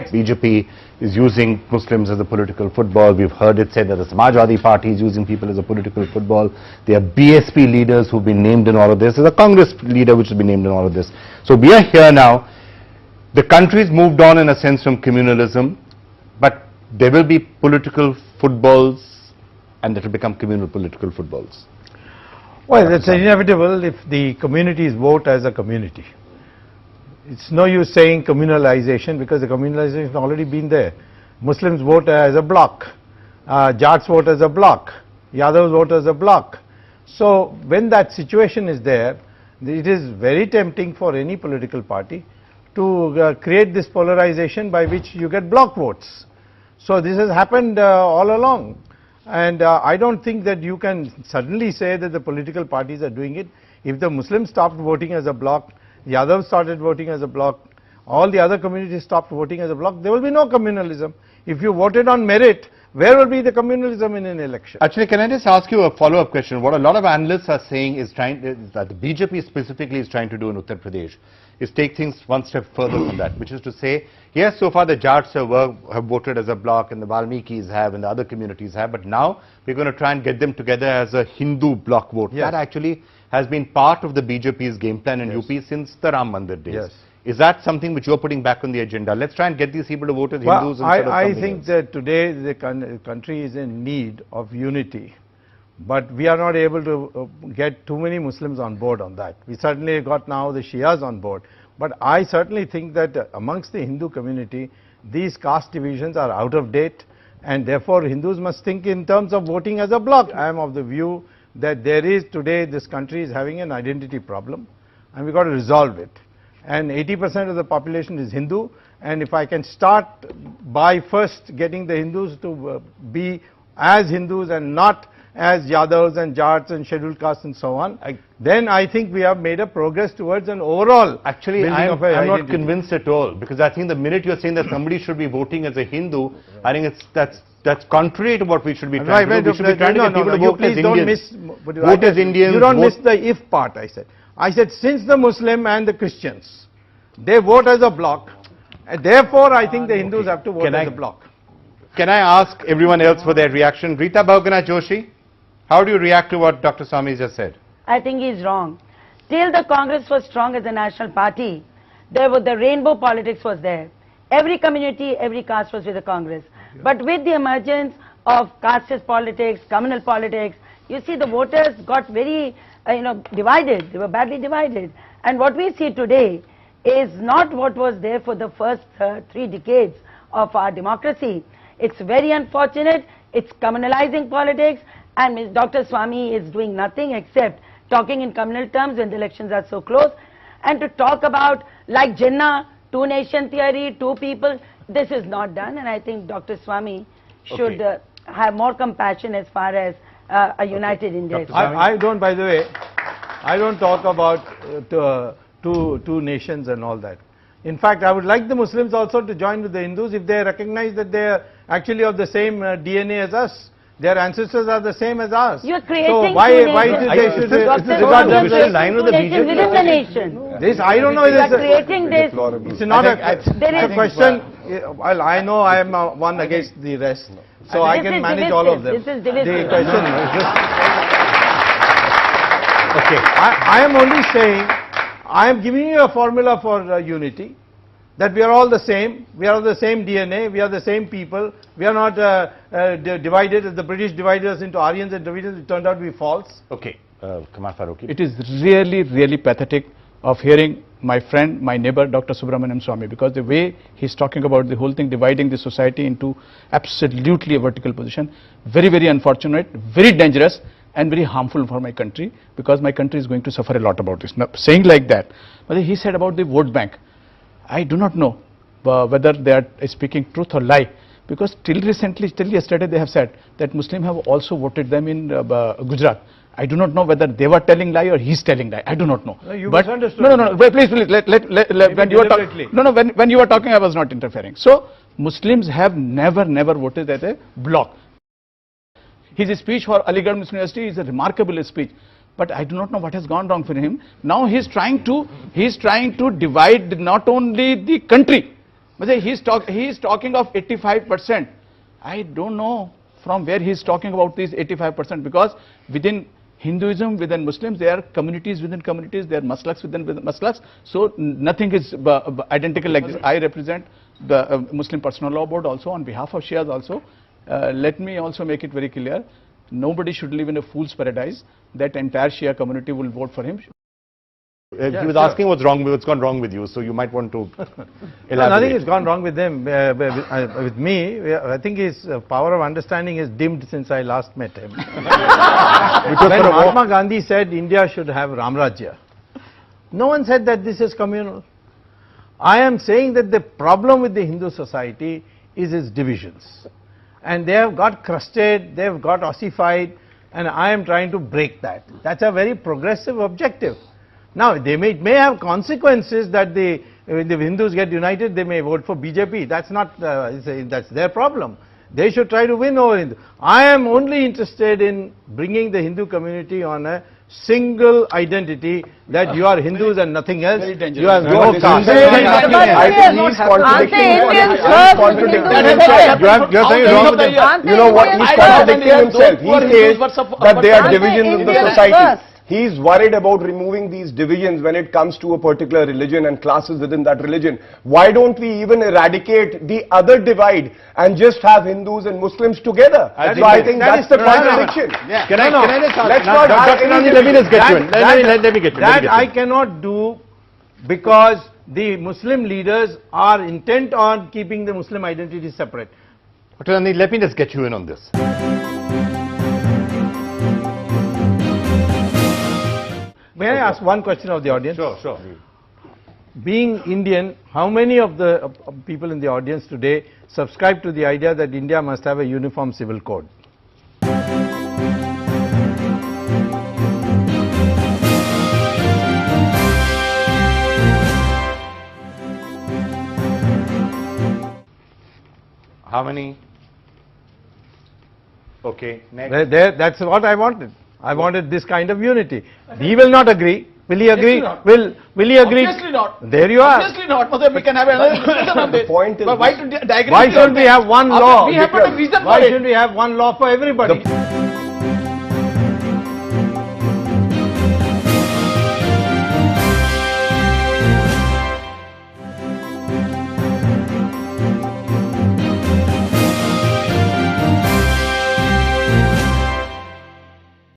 BJP is using Muslims as a political football. We've heard it said that the Samajwadi Party is using people as a political football. There are BSP leaders who've been named in all of this. There's a Congress leader which has been named in all of this. So we are here now. The country's moved on in a sense from communalism, but there will be political footballs and it will become communal political footballs. Well, it's inevitable if the communities vote as a community. It's no use saying communalization because the communalization has already been there. Muslims vote as a bloc, Jats vote as a bloc, Yadavs vote as a bloc. So when that situation is there, it is very tempting for any political party to create this polarization by which you get bloc votes. So this has happened all along. And I don't think that you can suddenly say that the political parties are doing it. If the Muslims stopped voting as a bloc, the Yadavs started voting as a bloc, all the other communities stopped voting as a bloc, there will be no communalism. If you voted on merit, where will be the communalism in an election? Actually, can I just ask you a follow-up question? What a lot of analysts are saying is that the BJP specifically is trying to do in Uttar Pradesh is take things one step further from that, which is to say, yes, so far the Jats have voted as a bloc and the Valmikis have and the other communities have, but now we're going to try and get them together as a Hindu bloc vote. Yes. That actually has been part of the BJP's game plan in UP since the Ram Mandir days. Yes. Is that something which you're putting back on the agenda? Let's try and get these people to vote as Hindus instead of I something think else. that today the country is in need of unity, but we are not able to get too many Muslims on board on that. We certainly got now the Shias on board, but I certainly think that amongst the Hindu community, these caste divisions are out of date, and therefore Hindus must think in terms of voting as a bloc. I am of the view that there is today, this country is having an identity problem, and we've got to resolve it. And 80% of the population is Hindu, and if I can start by first getting the Hindus to be as Hindus and not as Yadavs and Jats and scheduled castes and so on, then I think we have made a progress towards an overall Actually, I'm not convinced at all, because I think the minute you're saying that somebody should be voting as a Hindu, I think that's contrary to what we should be trying to do. We should be trying to get people to vote as Indians. Vote as Indians. You don't miss the if part, I said. I said since the Muslim and the Christians, they vote as a bloc, and therefore I think the Hindus have to vote as a bloc. Can I ask everyone else for their reaction? Rita Bhaugana Joshi, how do you react to what Dr. Swamy just said? I think he's wrong. Till the Congress was strong as a national party, the rainbow politics was there. Every community, every caste was with the Congress. But with the emergence of casteist politics, communal politics, you see the voters got very divided. They were badly divided. And what we see today is not what was there for the first 3 decades of our democracy. It's very unfortunate. It's communalizing politics, and Dr. Swamy is doing nothing except talking in communal terms when the elections are so close. And to talk about, like Jinnah, 2-nation theory, 2 people, this is not done. And I think Dr. Swamy should have more compassion as far as a united India is concerned. I don't, by the way, I don't talk about two nations and all that. In fact, I would like the Muslims also to join with the Hindus if they recognize that they are actually of the same DNA as us. Their ancestors are the same as us. You're creating so why they should regard them in line with the BJP within the nation. This I don't know. You are creating this. It's not a question. Well, I know I am one against the rest, so I can manage all of them. This is divisive. The question is okay. I am only saying, I am giving you a formula for unity, that we are all the same, we are of the same DNA, we are the same people, we are not divided, as the British divided us into Aryans and Dravidians, it turned out to be false. Okay, Kamal Farooqi. It is really, really pathetic of hearing my friend, my neighbor, Dr. Subramanian Swamy, because the way he's talking about the whole thing, dividing the society into absolutely a vertical position, very, very unfortunate, very dangerous, and very harmful for my country, because my country is going to suffer a lot about this. Now, saying like that, but he said about the vote bank, I do not know whether they are speaking truth or lie, because till recently, till yesterday they have said that Muslims have also voted them in Gujarat. I do not know whether they were telling lie or he's telling lie. I do not know. No, you but misunderstood. No, please, when you were when you were talking, I was not interfering. So Muslims have never voted as a bloc. His speech for Aligarh Muslim University is a remarkable speech, but I do not know what has gone wrong for him. Now he's trying to divide not only the country, He is talking of 85%. I don't know from where he is talking about these 85%, because within Hinduism, within Muslims, there are communities within communities, there are maslaks within maslaks, so nothing is identical like this. I represent the Muslim Personal Law Board also on behalf of Shias also. Let me also make it very clear, nobody should live in a fool's paradise that entire Shia community will vote for him. He was asking what's gone wrong with you, so you might want to elaborate. No, nothing has gone wrong with him. With me, I think his power of understanding is dimmed since I last met him. When Mahatma Gandhi said India should have Ramrajya, no one said that this is communal. I am saying that the problem with the Hindu society is its divisions. And they have got crusted, they have got ossified, and I am trying to break that. That's a very progressive objective. Now, they may have consequences that when the Hindus get united, they may vote for BJP. That's not, that's their problem. They should try to win over Hindu. I am only interested in bringing the Hindu community on a single identity that you are Hindus and nothing else. You have no caste. I think he's contradicting himself. You're saying wrong with him. You know what? He's contradicting himself. He says that there are divisions in the society. He's worried about removing these divisions when it comes to a particular religion and classes within that religion. Why don't we even eradicate the other divide and just have Hindus and Muslims together? So I think that's the contradiction. Yeah. Can I just ask? Let's not have any let me just get you in. Let me get you in. That I cannot do because the Muslim leaders are intent on keeping the Muslim identity separate. Dr. Nandi, let me just get you in on this. May I ask one question of the audience? Sure. Being Indian, how many of the people in the audience today subscribe to the idea that India must have a uniform civil code? How many? Okay, next. That's what I wanted. I wanted this kind of unity. He will not agree. Will he agree? Will he agree? Obviously not. There you are. Obviously not. We can have another discussion on this. Point is, But why to diagram? Why shouldn't we have one law? We have got a reason for Why it. shouldn't we have one law for everybody?